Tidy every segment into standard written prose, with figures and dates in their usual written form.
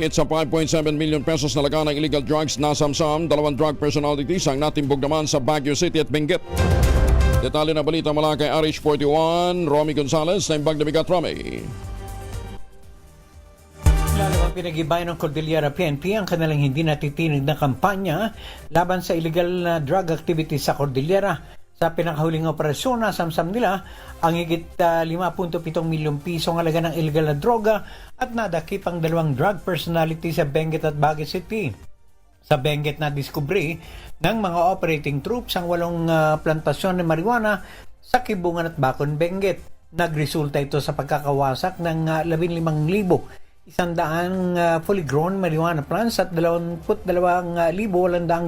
Higit sa 5.7 million pesos na laga ng illegal drugs na samsam, 2 drug personalities ang natimbog naman sa Baguio City at Benguet. Detalye na balita mula kay RH41, Romy Gonzalez, na imbag na bigat, Romy. Lalo ang pinag-ibay ng Cordillera PNP ang kanilang hindi natitinig na kampanya laban sa illegal na drug activities sa Cordillera. Sa pinakahuling operasyon na samsam nila ang higit 5.7 milyong pisong halaga ng illegal na droga at nadakip ang 2 drug personality sa Benguet at Baguio City. Sa Benguet na diskubre ng mga operating troops ang 8 plantasyon ng marijuana sa Kibungan at Bacon, Benguet. Nagresulta ito sa pagkakawasak ng 15,100 fully grown marijuana plants at 22,800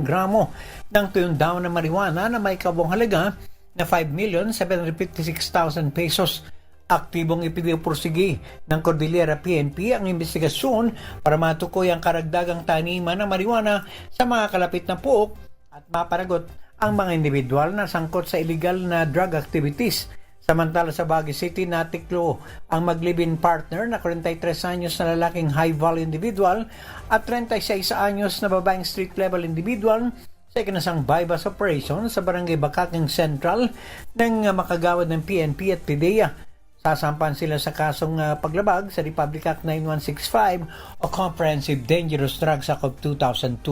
gramo ng tuyong daw na marijuana na may kabong halaga na 5,756,000 pesos. Aktibong ipinipursige ng Cordillera PNP ang investigasyon para matukoy ang karagdagang taniman ng marijuana sa mga kalapit na puok at mapanagot ang mga individual na sangkot sa illegal na drug activities. Samantala sa Baguio City, natiklo ang mag-live-in partner na 43 anyos na lalaking high-value individual at 36 anyos na babaeng street-level individual sa ikinasang bypass operation sa Barangay Bakaking Central ng makagawad ng PNP at PIDEA. Sasampan sila sa kasong paglabag sa Republic Act 9165 o Comprehensive Dangerous Drugs Act of 2002.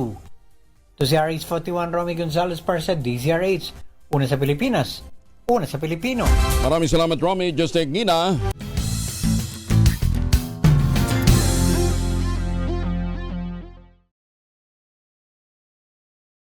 To si RH41, Romy Gonzalez para sa DZRH. Una sa Pilipinas, una sa Pilipino. Maraming salamat, Romy. Just take Gina.